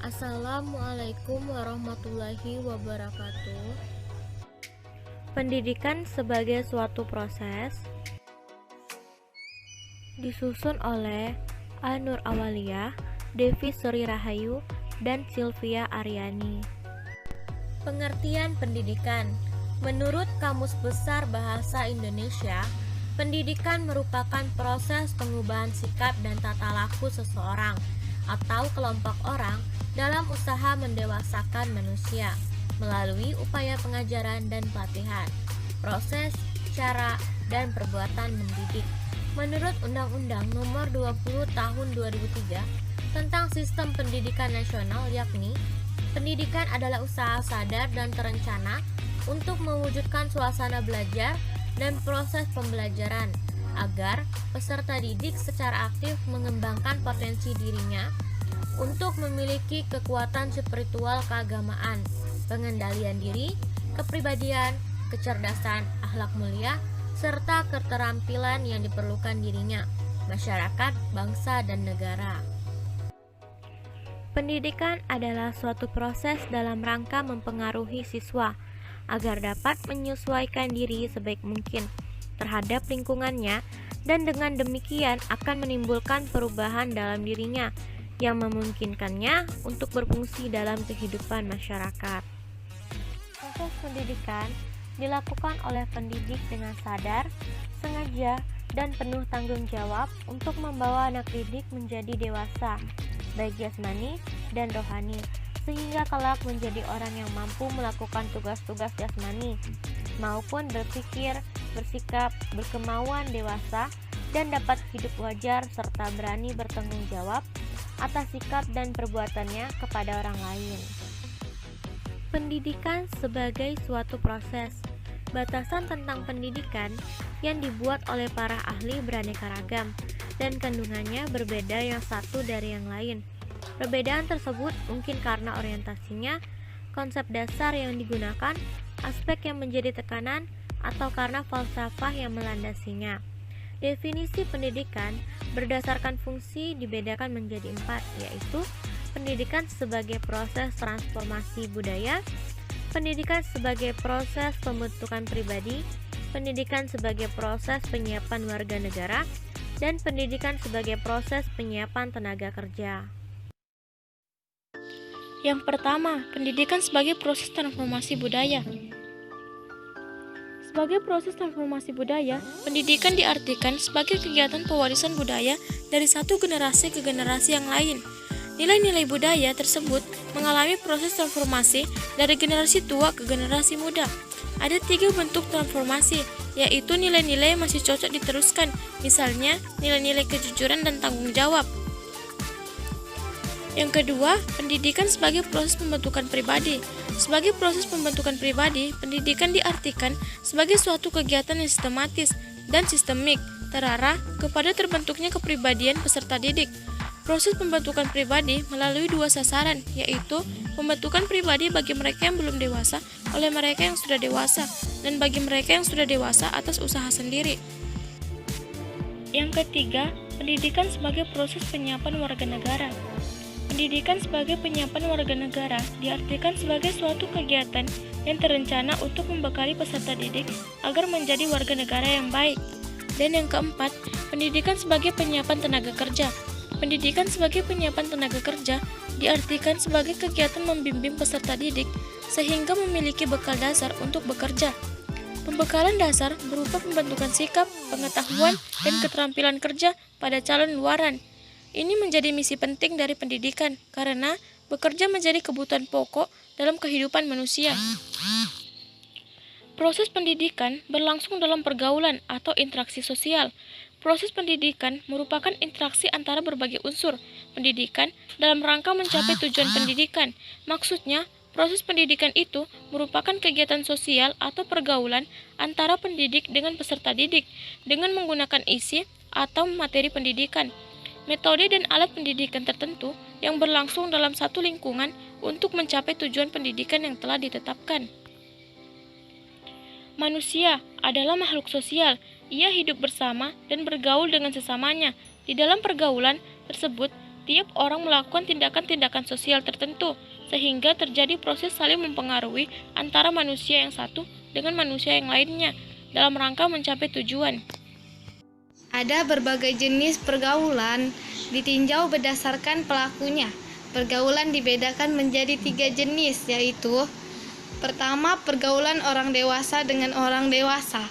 Assalamualaikum warahmatullahi wabarakatuh. Pendidikan sebagai suatu proses disusun oleh A. Nur Awaliyah, Devi Sri Rahayu, dan Sylvia Aryani. Pengertian pendidikan. Menurut Kamus Besar Bahasa Indonesia, pendidikan merupakan proses pengubahan sikap dan tata laku seseorang atau kelompok orang dalam usaha mendewasakan manusia melalui upaya pengajaran dan pelatihan, proses, cara, dan perbuatan mendidik. Menurut Undang-Undang Nomor 20 Tahun 2003 tentang Sistem Pendidikan Nasional, yakni pendidikan adalah usaha sadar dan terencana untuk mewujudkan suasana belajar dan proses pembelajaran agar peserta didik secara aktif mengembangkan potensi dirinya untuk memiliki kekuatan spiritual keagamaan, pengendalian diri, kepribadian, kecerdasan, akhlak mulia, serta keterampilan yang diperlukan dirinya, masyarakat, bangsa, dan negara. Pendidikan adalah suatu proses dalam rangka mempengaruhi siswa agar dapat menyesuaikan diri sebaik mungkin terhadap lingkungannya, dan dengan demikian akan menimbulkan perubahan dalam dirinya yang memungkinkannya untuk berfungsi dalam kehidupan masyarakat. Proses pendidikan dilakukan oleh pendidik dengan sadar, sengaja, dan penuh tanggung jawab untuk membawa anak didik menjadi dewasa, baik jasmani dan rohani, sehingga kelak menjadi orang yang mampu melakukan tugas-tugas jasmani maupun berpikir, bersikap, berkemauan dewasa, dan dapat hidup wajar serta berani bertanggung jawab atas sikap dan perbuatannya kepada orang lain. Pendidikan sebagai suatu proses. Batasan tentang pendidikan yang dibuat oleh para ahli beraneka ragam dan kandungannya berbeda yang satu dari yang lain. Perbedaan tersebut mungkin karena orientasinya, konsep dasar yang digunakan, aspek yang menjadi tekanan, atau karena falsafah yang melandasinya. Definisi pendidikan berdasarkan fungsi dibedakan menjadi 4, yaitu pendidikan sebagai proses transformasi budaya, pendidikan sebagai proses pembentukan pribadi, pendidikan sebagai proses penyiapan warga negara, dan pendidikan sebagai proses penyiapan tenaga kerja. Yang pertama, pendidikan sebagai proses transformasi budaya. Sebagai proses transformasi budaya, pendidikan diartikan sebagai kegiatan pewarisan budaya dari satu generasi ke generasi yang lain. Nilai-nilai budaya tersebut mengalami proses transformasi dari generasi tua ke generasi muda. Ada 3 bentuk transformasi, yaitu nilai-nilai yang masih cocok diteruskan, misalnya nilai-nilai kejujuran dan tanggung jawab. Yang kedua, pendidikan sebagai proses pembentukan pribadi. Sebagai proses pembentukan pribadi, pendidikan diartikan sebagai suatu kegiatan yang sistematis dan sistemik, terarah kepada terbentuknya kepribadian peserta didik. Proses pembentukan pribadi melalui 2 sasaran, yaitu pembentukan pribadi bagi mereka yang belum dewasa oleh mereka yang sudah dewasa, dan bagi mereka yang sudah dewasa atas usaha sendiri. Yang ketiga, pendidikan sebagai proses penyiapan warga negara. Pendidikan sebagai penyiapan warga negara diartikan sebagai suatu kegiatan yang terencana untuk membekali peserta didik agar menjadi warga negara yang baik. Dan yang keempat, pendidikan sebagai penyiapan tenaga kerja. Pendidikan sebagai penyiapan tenaga kerja diartikan sebagai kegiatan membimbing peserta didik sehingga memiliki bekal dasar untuk bekerja. Pembekalan dasar berupa pembentukan sikap, pengetahuan, dan keterampilan kerja pada calon luaran. Ini menjadi misi penting dari pendidikan karena bekerja menjadi kebutuhan pokok dalam kehidupan manusia. Proses pendidikan berlangsung dalam pergaulan atau interaksi sosial. Proses pendidikan merupakan interaksi antara berbagai unsur pendidikan dalam rangka mencapai tujuan pendidikan. Maksudnya, proses pendidikan itu merupakan kegiatan sosial atau pergaulan antara pendidik dengan peserta didik dengan menggunakan isi atau materi pendidikan, metode dan alat pendidikan tertentu yang berlangsung dalam satu lingkungan untuk mencapai tujuan pendidikan yang telah ditetapkan. Manusia adalah makhluk sosial. Ia hidup bersama dan bergaul dengan sesamanya. Di dalam pergaulan tersebut, tiap orang melakukan tindakan-tindakan sosial tertentu, sehingga terjadi proses saling mempengaruhi antara manusia yang satu dengan manusia yang lainnya dalam rangka mencapai tujuan. Ada berbagai jenis pergaulan ditinjau berdasarkan pelakunya. Pergaulan dibedakan menjadi 3 jenis, yaitu: pertama, pergaulan orang dewasa dengan orang dewasa.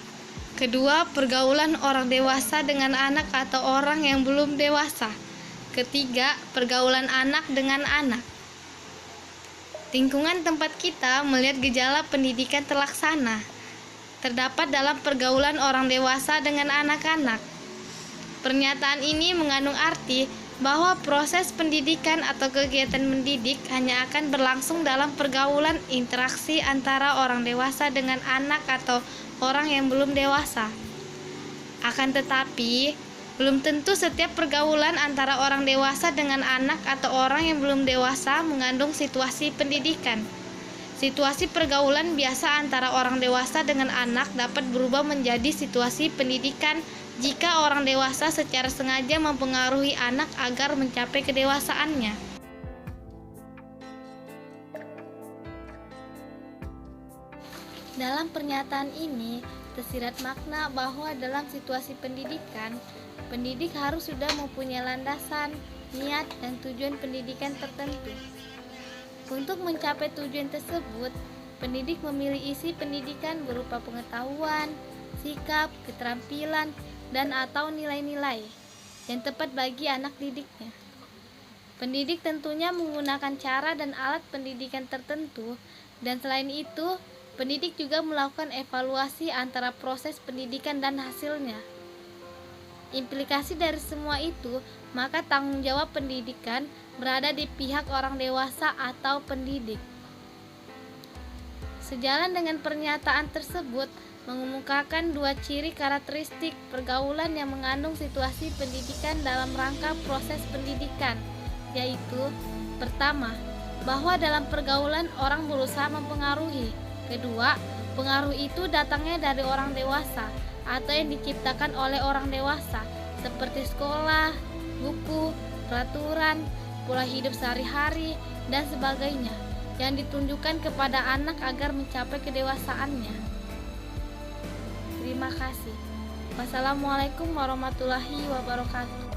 Kedua, pergaulan orang dewasa dengan anak atau orang yang belum dewasa. Ketiga, pergaulan anak dengan anak. Lingkungan tempat kita melihat gejala pendidikan terlaksana terdapat dalam pergaulan orang dewasa dengan anak-anak. Pernyataan ini mengandung arti bahwa proses pendidikan atau kegiatan mendidik hanya akan berlangsung dalam pergaulan interaksi antara orang dewasa dengan anak atau orang yang belum dewasa. Akan tetapi, belum tentu setiap pergaulan antara orang dewasa dengan anak atau orang yang belum dewasa mengandung situasi pendidikan. Situasi pergaulan biasa antara orang dewasa dengan anak dapat berubah menjadi situasi pendidikan jika orang dewasa secara sengaja mempengaruhi anak agar mencapai kedewasaannya. Dalam pernyataan ini, tersirat makna bahwa dalam situasi pendidikan, pendidik harus sudah mempunyai landasan, niat, dan tujuan pendidikan tertentu. Untuk mencapai tujuan tersebut, pendidik memilih isi pendidikan berupa pengetahuan, sikap, keterampilan, dan atau nilai-nilai yang tepat bagi anak didiknya. Pendidik tentunya menggunakan cara dan alat pendidikan tertentu, dan selain itu, pendidik juga melakukan evaluasi antara proses pendidikan dan hasilnya. Implikasi dari semua itu, maka tanggung jawab pendidikan berada di pihak orang dewasa atau pendidik. Sejalan dengan pernyataan tersebut, mengemukakan 2 ciri karakteristik pergaulan yang mengandung situasi pendidikan dalam rangka proses pendidikan, yaitu: pertama, bahwa dalam pergaulan orang berusaha mempengaruhi. Kedua, pengaruh itu datangnya dari orang dewasa atau yang diciptakan oleh orang dewasa, seperti sekolah, buku, peraturan, pola hidup sehari-hari, dan sebagainya, yang ditunjukkan kepada anak agar mencapai kedewasaannya. Terima kasih. Wassalamualaikum warahmatullahi wabarakatuh.